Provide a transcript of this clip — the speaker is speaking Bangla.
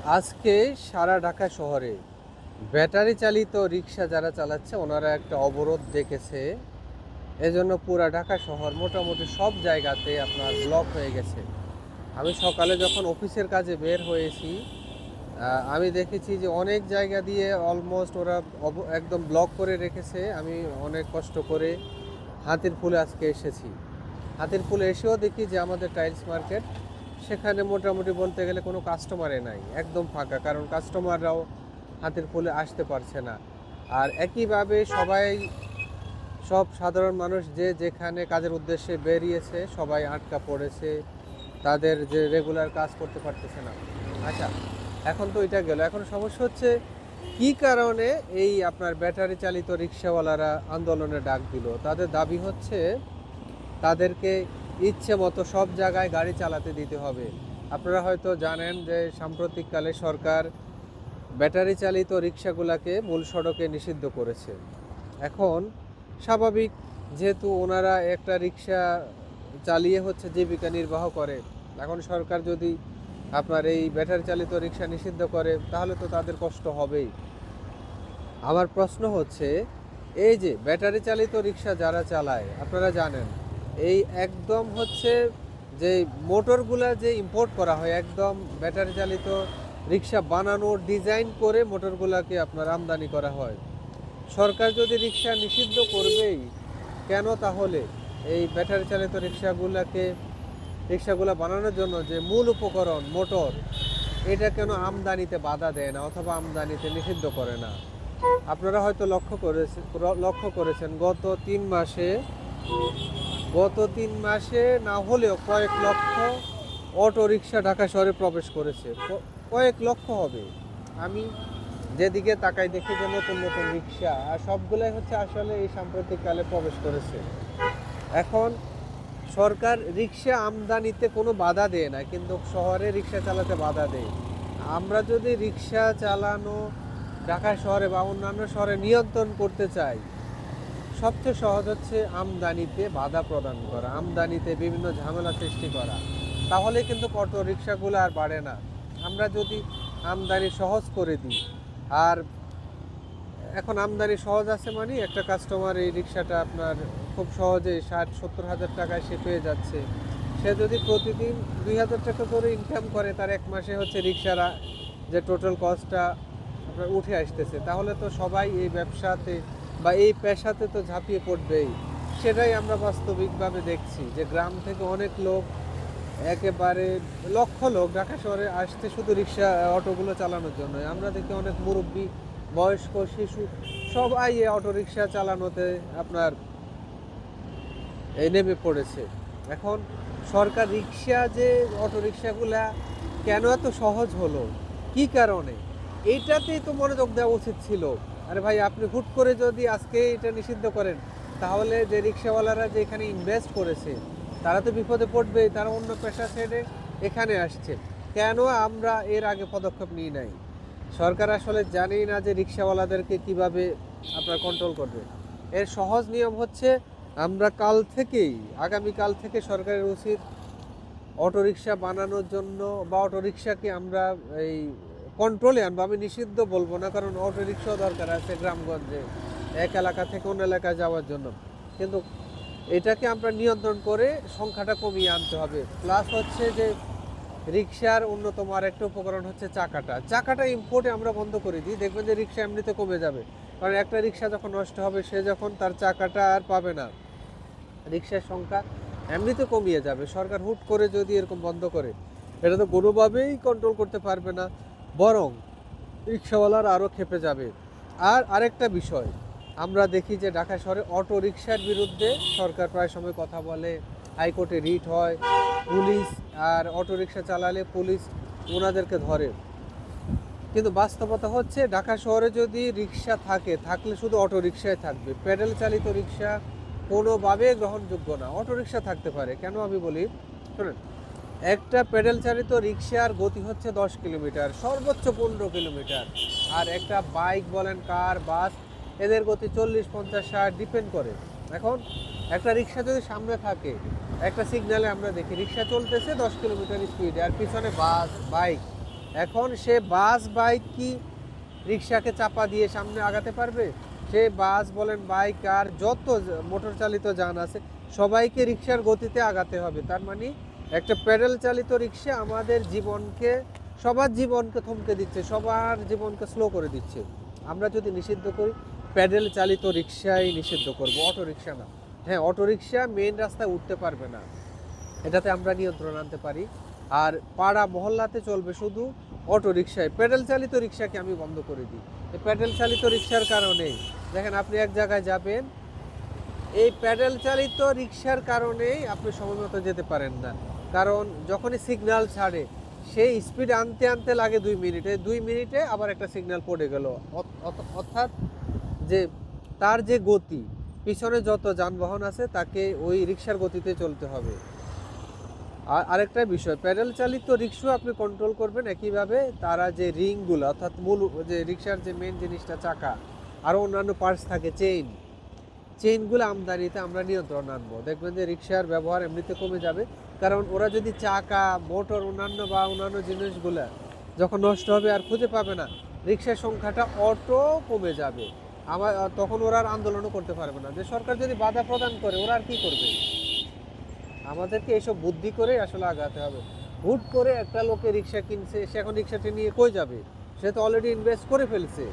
আজকে সারা ঢাকা শহরে ব্যাটারি চালিত রিক্সা যারা চালাচ্ছে ওনারা একটা অবরোধ ডেকেছে। এজন্য পুরা ঢাকা শহর মোটামুটি সব জায়গাতে আপনার ব্লক হয়ে গেছে। আমি সকালে যখন অফিসের কাজে বের হয়েছি, আমি দেখেছি যে অনেক জায়গা দিয়ে অলমোস্ট ওরা একদম ব্লক করে রেখেছে। আমি অনেক কষ্ট করে হাতিরপুলে আজকে এসেছি। হাতিরপুলে এসেও দেখি যে আমাদের টাইলস মার্কেট, সেখানে মোটামুটি বলতে গেলে কোনো কাস্টমারে নাই, একদম ফাঁকা, কারণ কাস্টমাররাও হাতিরপুলে আসতে পারছে না। আর একইভাবে সব সাধারণ মানুষ যে যেখানে কাজের উদ্দেশ্যে বেরিয়েছে সবাই আটকা পড়েছে, তাদের যে রেগুলার কাজ করতে পারতেছে না। আচ্ছা, এখন তো এটা গেল, এখন সমস্যা হচ্ছে কি কারণে এই আপনার ব্যাটারি চালিত রিক্সাওয়ালারা আন্দোলনে ডাক দিল। তাদের দাবি হচ্ছে তাদেরকে ইচ্ছে মতো সব জায়গায় গাড়ি চালাতে দিতে হবে। আপনারা হয়তো জানেন যে সাম্প্রতিককালে সরকার ব্যাটারি চালিত রিক্সাগুলোকে মূল সড়কে নিষিদ্ধ করেছে। এখন স্বাভাবিক, যেহেতু ওনারা একটা রিক্সা চালিয়ে হচ্ছে জীবিকা নির্বাহ করে, এখন সরকার যদি আপনার এই ব্যাটারি চালিত রিক্সা নিষিদ্ধ করে তাহলে তো তাদের কষ্ট হবেই। আমার প্রশ্ন হচ্ছে, এই যে ব্যাটারি চালিত রিক্সা যারা চালায়, আপনারা জানেন এই একদম হচ্ছে যে মোটরগুলা যে ইম্পোর্ট করা হয়, একদম ব্যাটারি চালিত রিক্সা বানানোর ডিজাইন করে মোটরগুলাকে আপনার আমদানি করা হয়। সরকার যদি রিক্সা নিষিদ্ধ করবেই, কেন তাহলে এই ব্যাটারি চালিত রিক্সাগুলো বানানোর জন্য যে মূল উপকরণ মোটর, এটা কেন আমদানিতে বাধা দেয় না অথবা আমদানিতে নিষিদ্ধ করে না? আপনারা হয়তো লক্ষ্য করেছেন গত 3 মাসে না হলেও কয়েক লক্ষ অটো রিক্সা ঢাকা শহরে প্রবেশ করেছে। কয়েক লক্ষ হবে। আমি যেদিকে তাকাই দেখি যে নতুন নতুন রিক্সা, আর সবগুলাই হচ্ছে আসলে এই সাম্প্রতিককালে প্রবেশ করেছে। এখন সরকার রিক্সা আমদানিতে কোনো বাধা দেয় না, কিন্তু শহরে রিক্সা চালাতে বাধা দেয়। আমরা যদি রিক্সা চালানো ঢাকা শহরে বা অন্যান্য শহরে নিয়ন্ত্রণ করতে চাই, সবচেয়ে সহজ হচ্ছে আমদানিতে বাধা প্রদান করা, আমদানিতে বিভিন্ন ঝামেলা সৃষ্টি করা। তাহলে কিন্তু অটো রিক্সাগুলো আর বাড়ে না। আমরা যদি আমদানি সহজ করে দিই, আর এখন আমদানি সহজ আছে মানে একটা কাস্টমার এই রিক্সাটা আপনার খুব সহজে 60-70 হাজার টাকায় সে পেয়ে যাচ্ছে। সে যদি প্রতিদিন 2,000 টাকা করে ইনকাম করে, তার এক মাসে হচ্ছে রিক্সার যে টোটাল কস্টটা আপনার উঠে আসতেছে, তাহলে তো সবাই এই ব্যবসাতে বা এই পেশাতে তো ঝাঁপিয়ে পড়বেই। সেটাই আমরা বাস্তবিকভাবে দেখছি যে গ্রাম থেকে অনেক লোক, একেবারে লক্ষ লোক ঢাকা শহরে আসছে শুধু রিক্সা অটোগুলো চালানোর জন্য। আমরা দেখি অনেক মুরব্বী, বয়স্ক, শিশু সবাই এই অটো রিক্সা চালানোতে আপনার এই নেমে পড়েছে। এখন সরকার রিক্সা যে অটো রিক্সাগুলা কেন এত সহজ হলো, কি কারণে, এইটাতেই তো মনোযোগ দেওয়া উচিত ছিল। আরে ভাই, আপনি হুট করে যদি আজকে এটা নিষিদ্ধ করেন, তাহলে যে রিক্সাওয়ালারা যে এখানে ইনভেস্ট করেছে তারা তো বিপদে পড়বেই, তারা অন্য পেশা ছেড়ে এখানে আসছে। কেন আমরা এর আগে পদক্ষেপ নিই নাই? সরকার আসলে জানেই না যে রিক্সাওয়ালাদেরকে কিভাবে আপনার কন্ট্রোল করবে। এর সহজ নিয়ম হচ্ছে, আমরা আগামীকাল থেকে সরকারের উচিত অটোরিকশা বানানোর জন্য বা অটোরিকশাকে আমরা এই কন্ট্রোলে আনবো। আমি নিষিদ্ধ বলবো না, কারণ অটোরিকশাও দরকার আছে গ্রামগঞ্জে এক এলাকা থেকে অন্য এলাকায় যাওয়ার জন্য, কিন্তু এটাকে আমরা নিয়ন্ত্রণ করে সংখ্যাটা কমিয়ে আনতে হবে। প্লাস হচ্ছে যে রিক্সার অন্যতম আরেকটা উপকরণ হচ্ছে চাকাটা ইম্পোর্টে আমরা বন্ধ করে দিই, দেখবেন যে রিক্সা এমনিতে কমে যাবে। কারণ একটা রিক্সা যখন নষ্ট হবে, সে যখন তার চাকাটা আর পাবে না, রিক্সার সংখ্যা এমনিতে কমিয়ে যাবে। সরকার হুট করে যদি এরকম বন্ধ করে, এটা তো কোনোভাবেই কন্ট্রোল করতে পারবে না, বরং রিক্সাওয়ালার আরও ক্ষেপে যাবে। আর আরেকটা বিষয়, আমরা দেখি যে ঢাকা শহরে অটো রিক্সার বিরুদ্ধে সরকার প্রায় সময় কথা বলে, হাইকোর্টে রিট হয়, পুলিশ আর অটো রিক্সা চালালে পুলিশ ওনাদেরকে ধরে। কিন্তু বাস্তবতা হচ্ছে ঢাকা শহরে যদি রিক্সা থাকলে শুধু অটো রিক্সায় থাকবে, প্যাডেল চালিত রিক্সা কোনোভাবে গ্রহণযোগ্য না। অটো রিক্সা থাকতে পারে, কেন আমি বলি শোনেন, একটা প্যাডেল চালিত রিক্সার গতি হচ্ছে 10 কিলোমিটার, সর্বোচ্চ 15 কিলোমিটার। আর একটা বাইক বলেন, কার, বাস, এদের গতি 40, 50, 60 ডিপেন্ড করে। এখন একটা রিক্সা যদি সামনে থাকে, একটা সিগন্যালে আমরা দেখি রিক্সা চলতেছে 10 কিলোমিটার স্পিডে, আর পিছনে বাস, বাইক এখন সে বাস বাইক কি রিক্সাকে চাপা দিয়ে সামনে আগাতে পারবে? সে বাস বলেন, বাইক, কার, যত মোটর চালিত যান আছে সবাইকে রিক্সার গতিতে আগাতে হবে। তার মানে একটা প্যাডেল চালিত রিক্সা আমাদের জীবনকে, সবার জীবনকে থমকে দিচ্ছে, সবার জীবনকে স্লো করে দিচ্ছে। আমরা যদি নিষিদ্ধ করি, প্যাডেল চালিত রিক্সাই নিষিদ্ধ করব, অটো রিক্সা না। হ্যাঁ, অটো রিক্সা মেইন রাস্তায় উঠতে পারবে না, এটাতে আমরা নিয়ন্ত্রণ আনতে পারি। আর পাড়া মহল্লাতে চলবে শুধু অটো রিক্সায়, প্যাডেল চালিত রিক্সাকে আমি বন্ধ করে দিই। এই প্যাডেল চালিত রিক্সার কারণেই দেখেন আপনি এক জায়গায় যাবেন, এই প্যাডেল চালিত রিক্সার কারণেই আপনি সময় মতো যেতে পারেন না। কারণ যখনই সিগন্যাল ছাড়ে সেই স্পিড আনতে আনতে লাগে 2 মিনিটে, 2 মিনিটে আবার একটা সিগন্যাল পড়ে গেল। অর্থাৎ যে তার যে গতি, পিছনে যত যানবাহন আছে তাকে ওই রিক্সার গতিতে চলতে হবে। আর আরেকটা বিষয়, প্যাডেল চালিত রিক্সাও আপনি কন্ট্রোল করবেন একইভাবে। তারা যে রিংগুলো, অর্থাৎ মূল যে রিক্সার যে মেন জিনিসটা চাকা, আরও অন্যান্য পার্টস থাকে, চেইনগুলো আমদানিতে আমরা নিয়ন্ত্রণ আনবো। দেখবেন যে রিক্সার ব্যবহার এমনিতে কমে যাবে। কারণ ওরা যদি চাকা, মোটর, অন্যান্য জিনিসগুলো যখন নষ্ট হবে আর খুঁজে পাবে না, রিক্সার সংখ্যাটা অটো কমে যাবে। তখন ওরা আর আন্দোলনও করতে পারবে না। যে সরকার যদি বাধা প্রদান করে, ওরা আর কি করবে? আমাদেরকে এইসব বুদ্ধি করে আসলে আগাতে হবে। হুট করে একটা লোকে রিক্সা কিনছে, সে এখন রিক্সাটি নিয়ে কই যাবে? সে তো অলরেডি ইনভেস্ট করে ফেলছে।